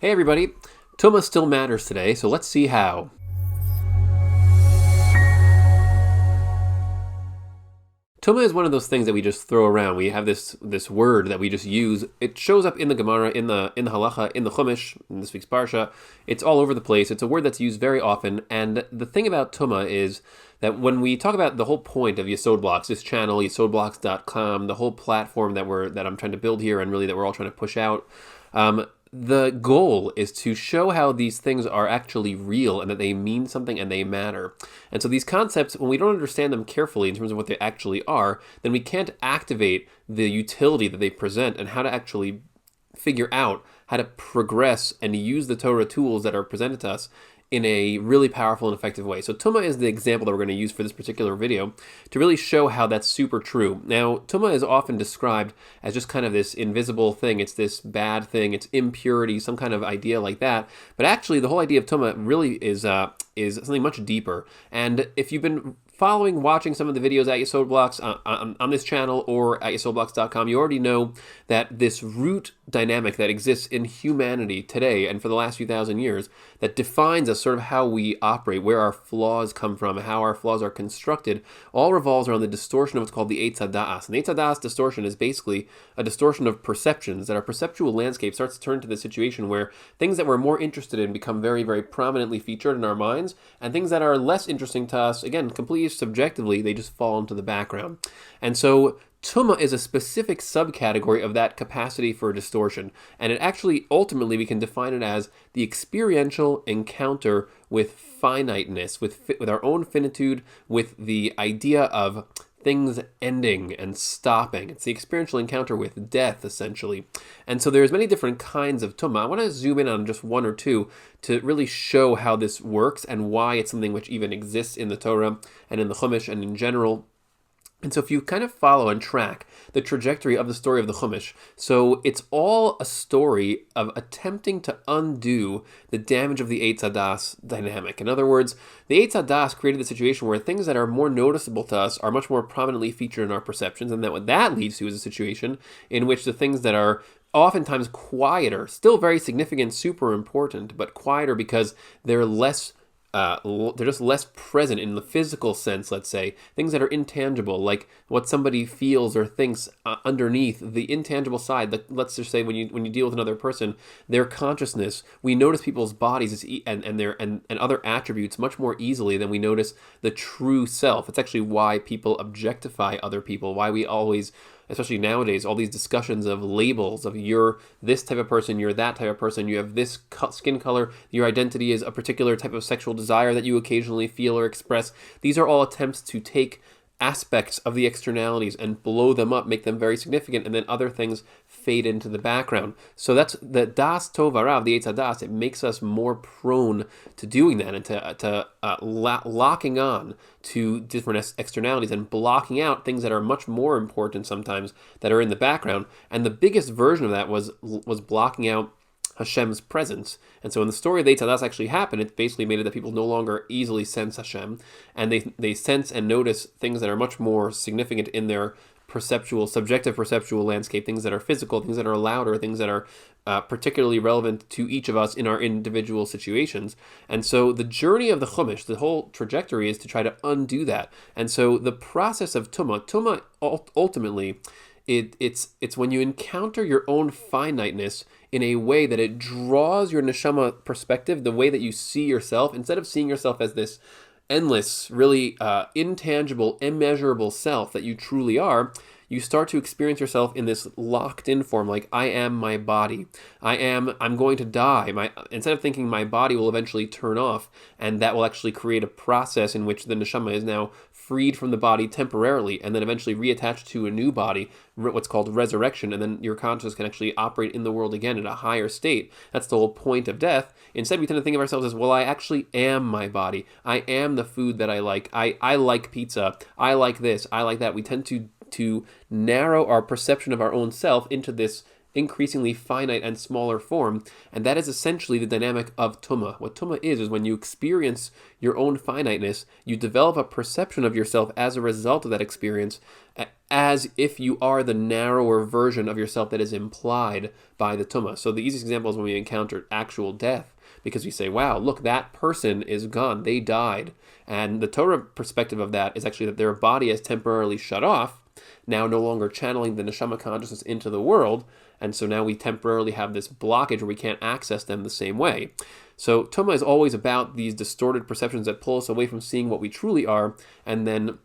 Hey everybody, Tumah still matters today, so let's see how. Tumah is one of those things that we just throw around. We have this word that we just use. It shows up in the Gemara, in the Halacha, in the Chumash, in this week's Parsha. It's all over the place. It's a word that's used very often. And the thing about Tumah is that when we talk about the whole point of Yesod Blocks, this channel, yesodblocks.com, the whole platform that I'm trying to build here and really that we're all trying to push out, the goal is to show how these things are actually real and that they mean something and they matter. And so these concepts, when we don't understand them carefully in terms of what they actually are, then we can't activate the utility that they present and how to actually figure out how to progress and use the Torah tools that are presented to us in a really powerful and effective way. So Tumah is the example that we're going to use for this particular video to really show how that's super true. Now, Tumah is often described as just kind of this invisible thing. It's this bad thing. It's impurity, some kind of idea like that. But actually, the whole idea of Tumah really is something much deeper. And if you've been watching some of the videos at Yesod Blocks on this channel or at yesodblocks.com, you already know that this root dynamic that exists in humanity today and for the last few thousand years that defines us, sort of how we operate, where our flaws come from, how our flaws are constructed, all revolves around the distortion of what's called the Eitz HaDa'as. And the Eitz HaDa'as distortion is basically a distortion of perceptions, that our perceptual landscape starts to turn to the situation where things that we're more interested in become very, very prominently featured in our minds, and things that are less interesting to us, again, completely subjectively, they just fall into the background. And so Tumah is a specific subcategory of that capacity for distortion. And it actually, ultimately, we can define it as the experiential encounter with finiteness, with our own finitude, with the idea of things ending and stopping. It's the experiential encounter with death, essentially. And so there's many different kinds of Tumah. I want to zoom in on just one or two to really show how this works and why it's something which even exists in the Torah and in the Chumash and in general. And so if you kind of follow and track the trajectory of the story of the Chumash, so it's all a story of attempting to undo the damage of the Eitz HaDa'as dynamic. In other words, the Eitz HaDa'as created a situation where things that are more noticeable to us are much more prominently featured in our perceptions, and that what that leads to is a situation in which the things that are oftentimes quieter, still very significant, super important, but quieter because they're just less present in the physical sense, let's say. Things that are intangible, like what somebody feels or thinks underneath the intangible side. Let's just say when you deal with another person, their consciousness, we notice people's bodies and other attributes much more easily than we notice the true self. It's actually why people objectify other people, why we always, especially nowadays, all these discussions of labels, of you're this type of person, you're that type of person, you have this skin color, your identity is a particular type of sexual desire that you occasionally feel or express. These are all attempts to take aspects of the externalities and blow them up, make them very significant, and then other things fade into the background. So that's the Das Tov Harav, the Eitz HaDa'as. It makes us more prone to doing that and to locking on to different externalities and blocking out things that are much more important sometimes that are in the background. And the biggest version of that was blocking out Hashem's presence. And so in the story of the Eitz HaDa'as actually happened, it basically made it that people no longer easily sense Hashem, and they sense and notice things that are much more significant in their subjective perceptual landscape, things that are physical, things that are louder, things that are particularly relevant to each of us in our individual situations. And so the journey of the Chumash, the whole trajectory, is to try to undo that. And so the process of Tumah ultimately, it's when you encounter your own finiteness in a way that it draws your neshama perspective, the way that you see yourself, instead of seeing yourself as this endless, really intangible, immeasurable self that you truly are, you start to experience yourself in this locked-in form, like I am my body. I'm going to die. Instead of thinking my body will eventually turn off, and that will actually create a process in which the neshama is now freed from the body temporarily, and then eventually reattached to a new body, what's called resurrection, and then your consciousness can actually operate in the world again at a higher state. That's the whole point of death. Instead, we tend to think of ourselves as, well, I actually am my body. I am the food that I like. I like pizza. I like this. I like that. We tend to narrow our perception of our own self into this increasingly finite and smaller form, and that is essentially the dynamic of Tumah. What Tumah is when you experience your own finiteness, you develop a perception of yourself as a result of that experience, as if you are the narrower version of yourself that is implied by the Tumah. So the easiest example is when we encounter actual death, because we say, wow, look, that person is gone, they died. And the Torah perspective of that is actually that their body is temporarily shut off, now no longer channeling the neshama consciousness into the world, and so now we temporarily have this blockage where we can't access them the same way. So Tumah is always about these distorted perceptions that pull us away from seeing what we truly are, and then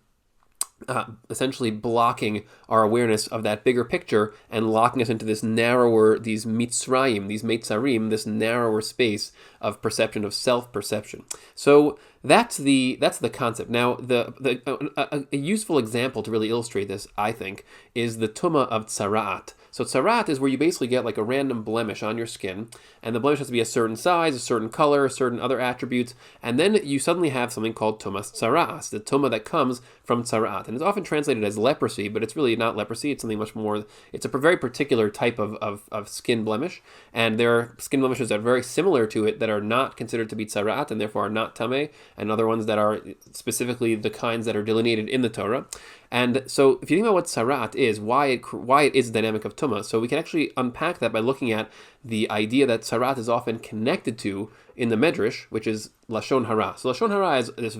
essentially blocking our awareness of that bigger picture and locking us into this narrower, these mitzrayim, these meitzarim, this narrower space of perception, of self-perception. So that's the concept. Now, a useful example to really illustrate this, I think, is the Tuma of Sarat. So Sarat is where you basically get like a random blemish on your skin, and the blemish has to be a certain size, a certain color, certain other attributes, and then you suddenly have something called Tuma Sarat, the Tuma that comes from Sarat. And it's often translated as leprosy, but it's really not leprosy, it's something much more, it's a very particular type of skin blemish, and there are skin blemishes that are very similar to it that are not considered to be Sarat, and therefore are not Tameh, and other ones that are specifically the kinds that are delineated in the Torah. And so if you think about what Sarat is, why it is the dynamic of Tumah, so we can actually unpack that by looking at the idea that Sarat is often connected to in the Medrash, which is Lashon Hara. So Lashon Hara is this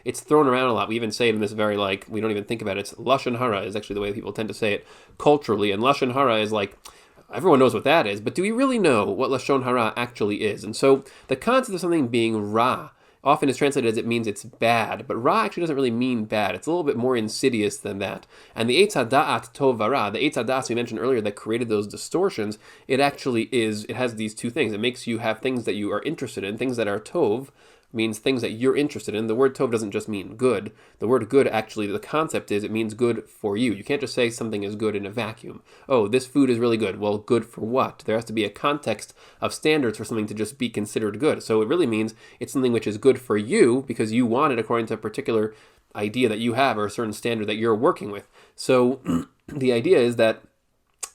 it's thrown around a lot. We even say it in this very, we don't even think about it. It's Lashon Hara is actually the way people tend to say it culturally, and Lashon Hara is everyone knows what that is, but do we really know what Lashon Hara actually is? And so the concept of something being Ra often is translated as it means it's bad, but Ra actually doesn't really mean bad. It's a little bit more insidious than that. And the Eitz HaDa'at Tov Vara, the Eitz HaDa'at we mentioned earlier that created those distortions, it has these two things. It makes you have things that you are interested in, things that are Tov, means things that you're interested in. The word tov doesn't just mean good. The word good, actually, the concept is it means good for you. You can't just say something is good in a vacuum. Oh, this food is really good. Well, good for what? There has to be a context of standards for something to just be considered good. So it really means it's something which is good for you because you want it according to a particular idea that you have or a certain standard that you're working with. So the idea is that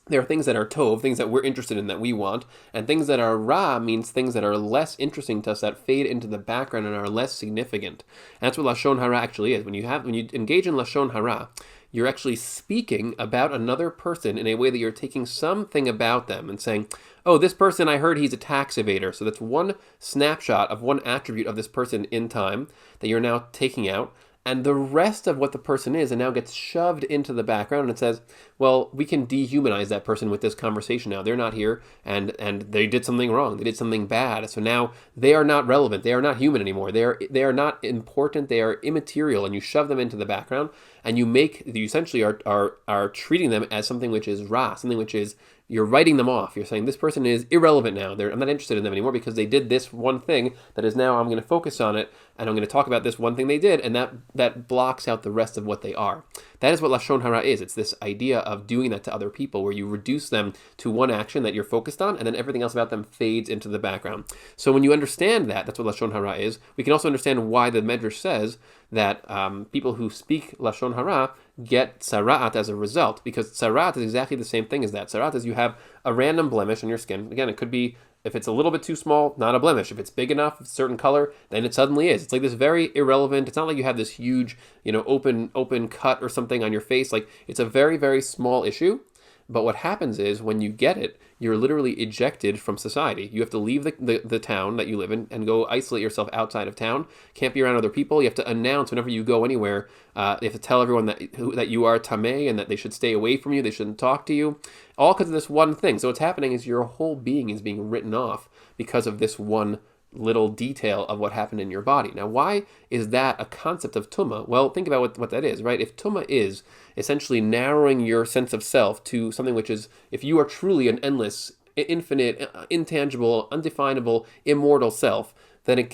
there are things that are tov, things that we're interested in, that we want, and things that are ra means things that are less interesting to us, that fade into the background and are less significant. And that's what Lashon Hara actually is. When you engage in Lashon Hara, you're actually speaking about another person in a way that you're taking something about them and saying, oh, this person, I heard he's a tax evader. So that's one snapshot of one attribute of this person in time that you're now taking out. And the rest of what the person is and now gets shoved into the background, and it says, well, we can dehumanize that person with this conversation now. They're not here, and they did something wrong. They did something bad. So now they are not relevant. They are not human anymore. They are not important. They are immaterial, and you shove them into the background, and you essentially are treating them as something which is ra, something which is, you're writing them off. You're saying this person is irrelevant now. I'm not interested in them anymore because they did this one thing that is now I'm going to focus on it and I'm going to talk about this one thing they did, and that blocks out the rest of what they are. That is what Lashon Hara is. It's this idea of doing that to other people where you reduce them to one action that you're focused on and then everything else about them fades into the background. So when you understand that's what Lashon Hara is, we can also understand why the Medrash says that people who speak Lashon Hara get Sarat as a result, because Sarat is exactly the same thing as that. Sarat is you have a random blemish on your skin. Again, it could be, if it's a little bit too small, not a blemish. If it's big enough, a certain color, then it suddenly is. It's like this very irrelevant, it's not like you have this huge, open cut or something on your face. Like, it's a very, very small issue. But what happens is when you get it, you're literally ejected from society. You have to leave the town that you live in and go isolate yourself outside of town. Can't be around other people. You have to announce whenever you go anywhere. You have to tell everyone that you are tameh and that they should stay away from you. They shouldn't talk to you. All because of this one thing. So what's happening is your whole being is being written off because of this one little detail of what happened in your body. Now, why is that a concept of Tumah? Well, think about what that is, right? If Tumah is essentially narrowing your sense of self to something which is, if you are truly an endless, infinite, intangible, undefinable, immortal self, then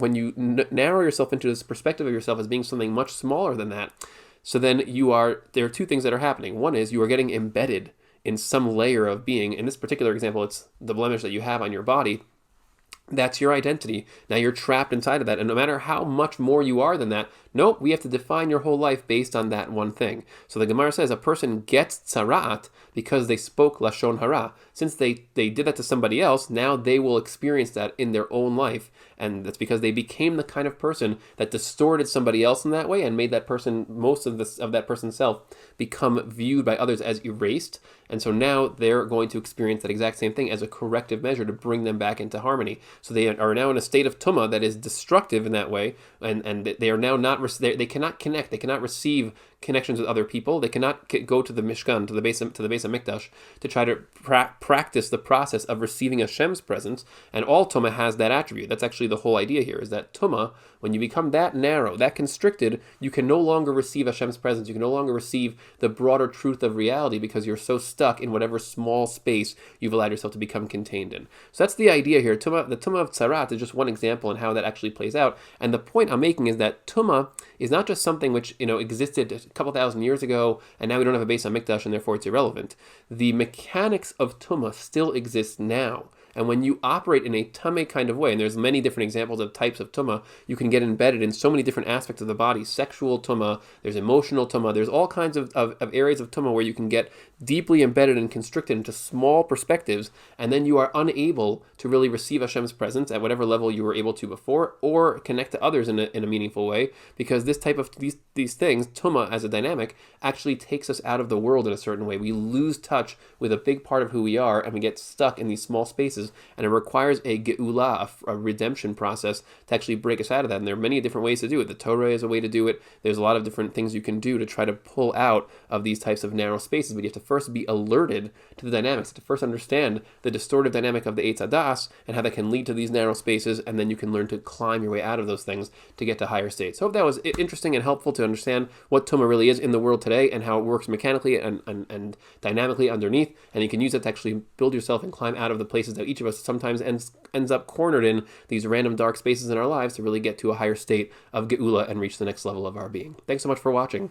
when you narrow yourself into this perspective of yourself as being something much smaller than that, so then there are two things that are happening. One is you are getting embedded in some layer of being. In this particular example, it's the blemish that you have on your body. That's your identity. Now you're trapped inside of that. And no matter how much more you are than that, nope, we have to define your whole life based on that one thing. So the Gemara says a person gets tzarat because they spoke Lashon Hara. Since they did that to somebody else, now they will experience that in their own life. And that's because they became the kind of person that distorted somebody else in that way and made that person, most of that person's self, become viewed by others as erased. And so now they're going to experience that exact same thing as a corrective measure to bring them back into harmony. So they are now in a state of Tumah that is destructive in that way, and they are now not, they cannot connect, they cannot receive connections with other people, they cannot go to the Mishkan, to the base of Mikdash, to try to practice the process of receiving Hashem's presence, and all Tumah has that attribute. That's actually the whole idea here, is that Tumah, when you become that narrow, that constricted, you can no longer receive Hashem's presence, you can no longer receive the broader truth of reality because you're so stuck in whatever small space you've allowed yourself to become contained in. So that's the idea here. The Tumah of Sarat is just one example in how that actually plays out. And the point I'm making is that Tumah is not just something which existed a couple thousand years ago, and now we don't have a base on Mikdash, and therefore it's irrelevant. The mechanics of Tumah still exist now. And when you operate in a tameh kind of way, and there's many different examples of types of tumah, you can get embedded in so many different aspects of the body. Sexual tumah, there's emotional tumah, there's all kinds of areas of tumah where you can get deeply embedded and constricted into small perspectives, and then you are unable to really receive Hashem's presence at whatever level you were able to before, or connect to others in a meaningful way, because this type of, these things, tumah as a dynamic, actually takes us out of the world in a certain way. We lose touch with a big part of who we are, and we get stuck in these small spaces, and it requires a geula, a redemption process to actually break us out of that. And there are many different ways to do it. The Torah is a way to do it. There's a lot of different things you can do to try to pull out of these types of narrow spaces, but you have to first be alerted to the dynamics, to first understand the distortive dynamic of the Eitz Hadas and how that can lead to these narrow spaces, and then you can learn to climb your way out of those things to get to higher states. So I hope that was interesting and helpful to understand what Tumah really is in the world today and how it works mechanically and dynamically underneath, and you can use it to actually build yourself and climb out of the places that each of us sometimes ends up cornered in, these random dark spaces in our lives, to really get to a higher state of geula and reach the next level of our being. Thanks so much for watching.